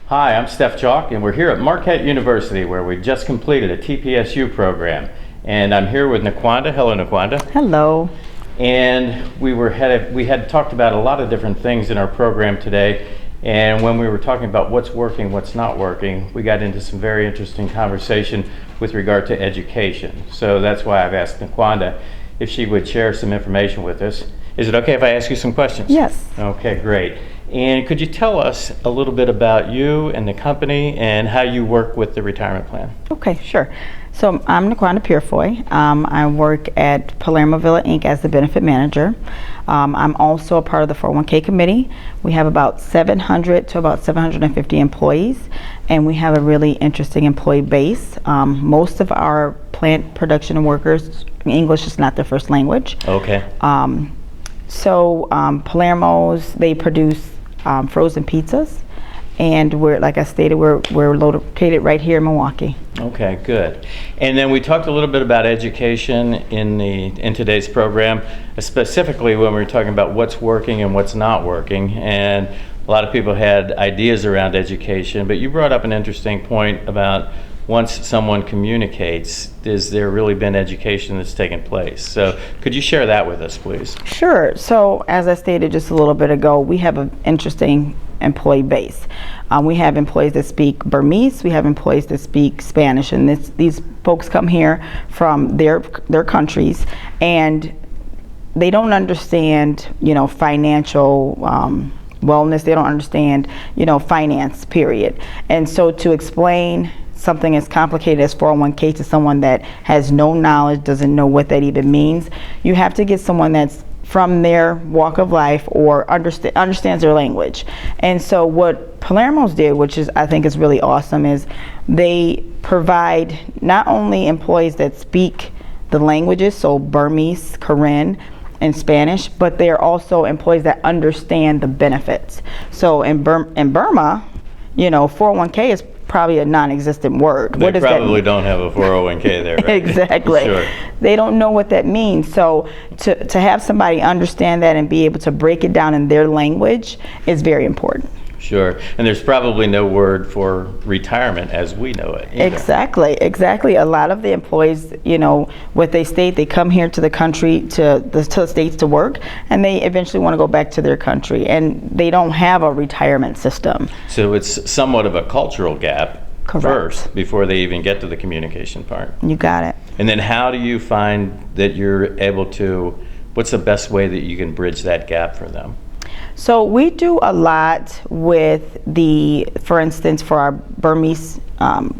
Hi, I'm Steph Chalk, and we're here at Marquette University where we just completed a TPSU program. And I'm here with Naquanda. Hello, Naquanda. Hello. And we had talked about a lot of different things in our program today. And when we were talking about what's working, what's not working, we got into some very interesting conversation with regard to education. So that's why I've asked Naquanda if she would share some information with us. Is it okay if I ask you some questions? Yes. Okay, great. And could you tell us a little bit about you and the company and how you work with the retirement plan? Okay, sure. So I'm Naquanda Purefoy. I work at Palermo Villa Inc. as the benefit manager. I'm also a part of the 401k committee. We have about 700 to about 750 employees, and we have a really interesting employee base. Most of our plant production workers, English is not their first language. Okay. Palermo's, they produce frozen pizzas, and like I stated, we're located right here in Milwaukee. Okay, good. And then we talked a little bit about education in today's program, specifically when we were talking about what's working and what's not working. And a lot of people had ideas around education, but you brought up an interesting point about once someone communicates, has there really been education that's taken place? So could you share that with us, please? Sure. So as I stated just a little bit ago, we have an interesting employee base. We have employees that speak Burmese, we have employees that speak Spanish, and these folks come here from their countries, and they don't understand, financial wellness. They don't understand, finance, period. And so to explain something as complicated as 401k to someone that has no knowledge, doesn't know what that even means, you have to get someone that's from their walk of life or understands their language. And so what Palermo's did, which is I think is really awesome, is they provide not only employees that speak the languages, so Burmese, Karen, and Spanish, but they are also employees that understand the benefits. So in Burma, 401k is probably a non-existent word. What does that mean? They probably don't have a 401k there, right? Exactly. Sure. They don't know what that means. So to have somebody understand that and be able to break it down in their language is very important. Sure. And there's probably no word for retirement as we know it either. Exactly. A lot of the employees, what they state, they come here to the country, to the states to work, and they eventually want to go back to their country, and they don't have a retirement system. So it's somewhat of a cultural gap. Correct. First before they even get to the communication part. You got it. And then how do you find that you're able to, what's the best way that you can bridge that gap for them? So we do a lot with for instance, for our Burmese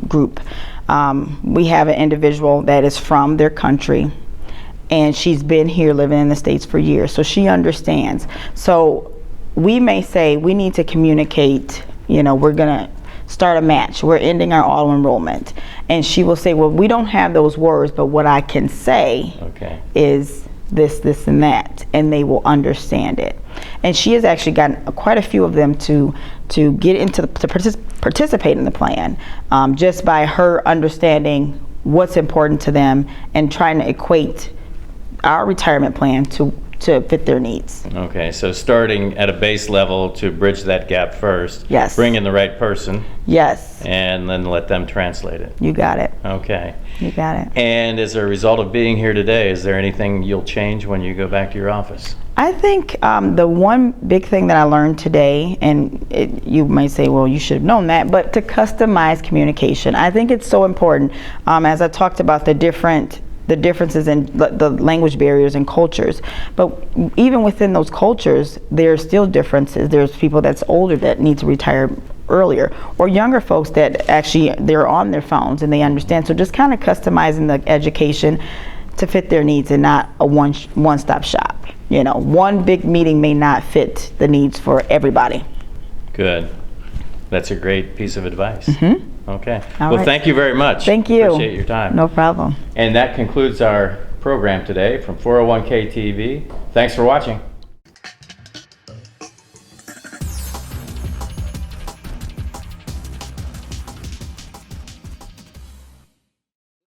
group, we have an individual that is from their country, and she's been here living in the States for years, so she understands. So we may say we need to communicate, we're gonna start a match, we're ending our auto enrollment, and she will say, well, we don't have those words, but what I can say is this, and that, and they will understand it. And she has actually gotten quite a few of them to get into to participate in the plan, just by her understanding what's important to them and trying to equate our retirement plan to fit their needs. Okay, so starting at a base level to bridge that gap first. Yes. Bring in the right person. Yes. And then let them translate it. You got it. Okay. You got it. And as a result of being here today, is there anything you'll change when you go back to your office? I think the one big thing that I learned today, and you might say, well, you should have known that, but to customize communication. I think it's so important. As I talked about the differences in the language barriers and cultures, but even within those cultures, there's still differences. There's people that's older that need to retire earlier, or younger folks that actually they're on their phones and they understand. So just kind of customizing the education to fit their needs and not a one-stop shop. One big meeting may not fit the needs for everybody. Good. That's a great piece of advice. Mm-hmm. Okay. All well, right. Thank you very much. Thank you. Appreciate your time. No problem. And that concludes our program today from 401k TV. Thanks for watching.